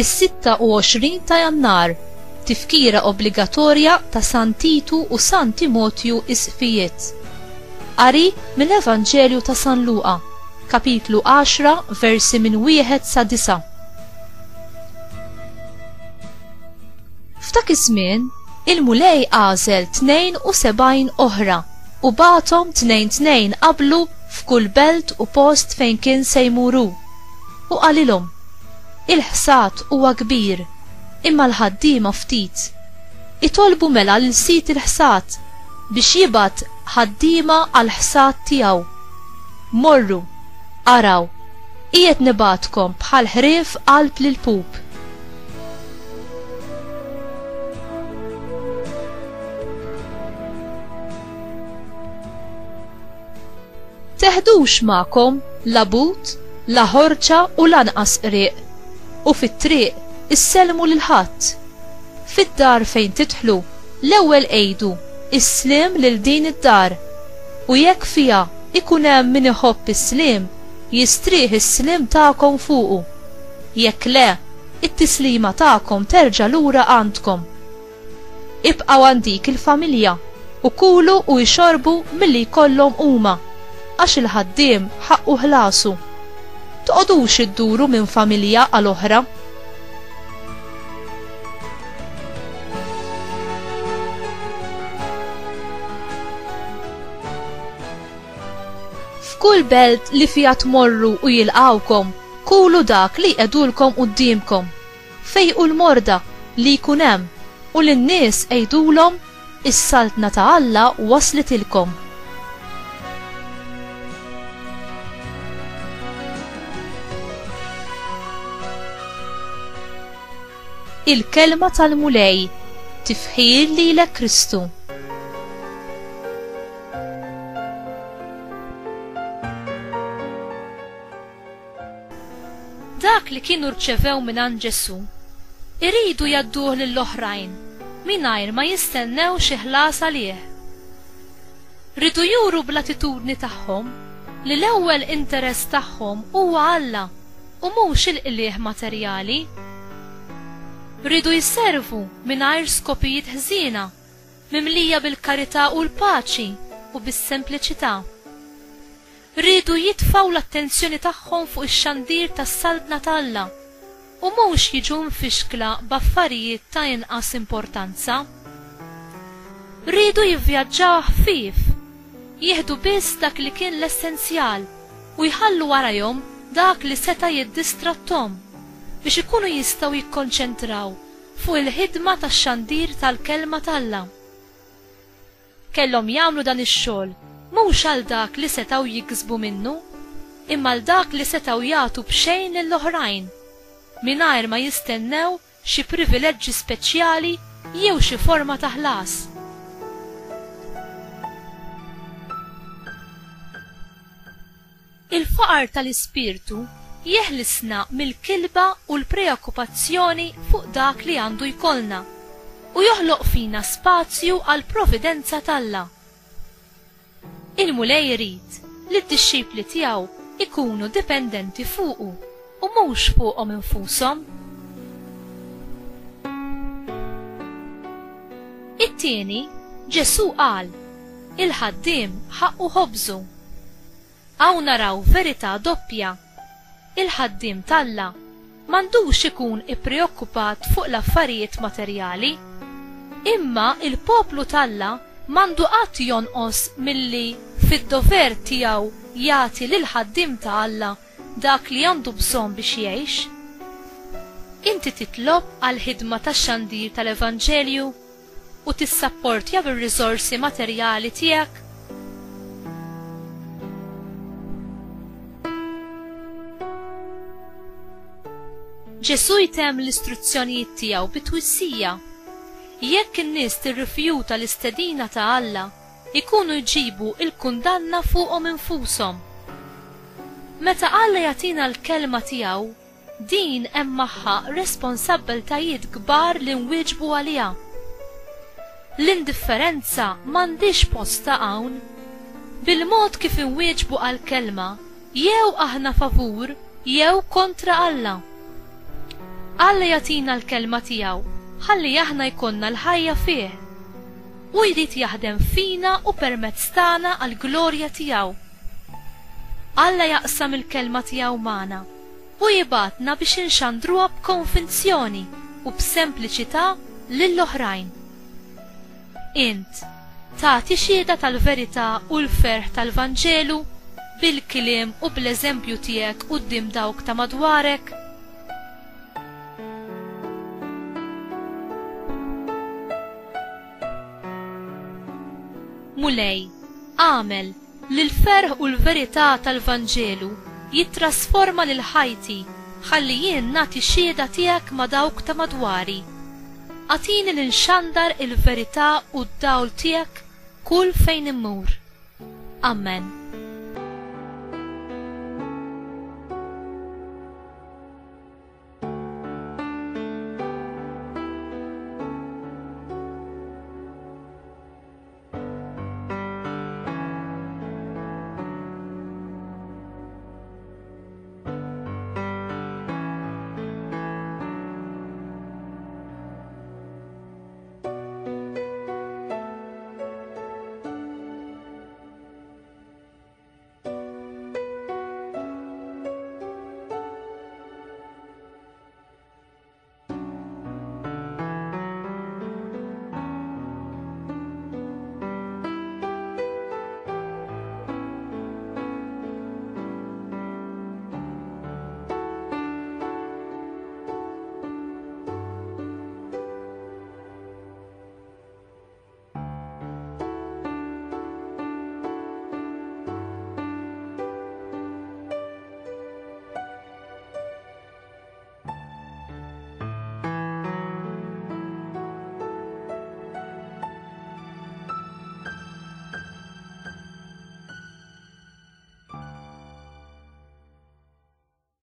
is-26 ta' Jannar, tifkira obbligatorja ta' San Titu u San Timotju Isqfijiet. Qari mill-Evanġelju ta' San Luqa, kapitlu 10, versi minn 1 sa 9. F'dak iż-żmien, il-mulej għażel 72 oħra u bagħthom 2 qablu f'kull belt u post fejn kien se jmuru. U qalilhom: il-ħsad huwa kbir, imma l-ħaddiema ftit. Itolbu mela lil sit il-ħsad biex jibgħat ħaddiema għall-ħsad tiegħu. Morru, araw, qiegħed nibgħatkom bħal ħrief qalb lil pub. Teħdux magħkom la but, la ħorġa u lanqas qriq, u fit-triq issellmu lil ħadd. Fid-dar fejn tidħlu, l-ewwel qgħidu islim lil din id-dar, u jekk fiha ikun hemm min iħobb is-sliem, jistrieħ is-sliem tagħkom fuqu. Jekk le, it-tislima tagħkom terġa' lura għandkom. Ibqgħu għandik il-familja u kulu u jxorbu milli jkollhom huma, għax il-ħaddiem ħaqqu ħlasu. Toqgħodux idduru minn familja għal oħra. F'kull belt li fiha tmorru u jilqawkom, kulu dak li qegħdulkom qudiemkom. Fejqu l-morda li jkun hemm u lin-nies qgħidulhom is-saltna ta' Alla waslitilkom. Il-kelma tal-mulej, tifħir lilek Kristu. Dak li kienu rċevew minn Ġesu, iridu jadduh lill-oħrajn mingħajr ma jistennew xi ħlas għalih. Ridu juru bl-attitudni tagħhom li l-ewwel interess tagħhom huwa Alla u mhux il-qlieħ materjali. Ridu jisservu mingħajr skopijiet ħżiena, mimlija bil-karità u l-paċi u bis-sempliċità. Ridu jitfgħu l-attenzjoni tagħhom fuq ix-xandir tas-saltna ta' Alla u mhux jiġu mfixkla b'affarijiet ta' inqas importanza. Ridu jivvjaġġaw ħfief, jieħdu biss dak li kien l-essenzjal u jħallu warahom dak li seta' jiddistrattom biex ikunu jistgħu jikkonċentraw fuq il-ħidma tax-xandir tal-kelma ta' Alla. Kellhom jagħmlu dan ix-xogħol mhux għal dak li setgħu jiksbu minnu, imma għal dak li setgħu jagħtu b'xejn lill-oħrajn, mingħajr ma jistennew xi privileġġi speċjali jew xi forma ta' ħlas. Il-faqar tal-ispirtu jeħlisna mill-kilba u l-preokkupazzjoni fuq dak li għandu jkollna u joħloq fina spazju għal providenza ta' Il-mulej jrid li d-dixxipli tiegħu ikunu dipendenti fuqu u mhux fuqhom infushom. It-tieni, Ġesu qal: il-ħaddiem ħaqqu ħobżu. Hawn naraw verità doppja. Il-ħaddiem ta' m'għandux ikun ippreokkupat fuq l-affarijiet materjali, imma il-poplu ta' m'għandu qatt jonqos milli fid-dover tiegħu jagħti lil ħaddiem ta' Alla dak li għandu bżonn biex jgħix. Inti titlob għal ħidma tax-xandir tal-Evanġelju u tissapportja bir-riżorsi materjali tiegħek. Ġesu jtemm l-istruzzjonijiet tiegħu bit-twissija. Jekk in-nies tirrifjuta l-istedina ta' Alla, ikunu jġibu il-kundanna fuqhom infushom. Meta Alla jagħtina l-kelma tiegħu, din hemm magħha responsabbiltajiet kbar li nwieġbu għaliha. L-indifferenza m'għandix posta hawn. Bil-mod kif inwieġbu għall-kelma, jew aħna favur jew kontra Alla. Alla jatina l-kelma tiegħu ħalli aħna jkollna l-ħajja fih. U jrid jaħdem fina u permezz tagħna għall-glorja tiegħu. Alla jaqsam il-kelma tiegħu magħna u jibatna biex inxandruha b'konvinzjoni u b'sempliċità lill-oħrajn. Int tagħti xhieda tal-verità u l-ferħ tal-Vanġelu bil-kliem u bl-eżempju tiegħek quddiem dawk ta' madwarek? Mulej, għamel li l-ferħ u l-verità tal-Vanġelu jittrasforma lil ħajti ħalli jien nagħti xhieda tiegħek ma' dawk ta' madwari. Għatini l-inxandar il-verità u d-dawl tiegħek kull fejn immur. Amen.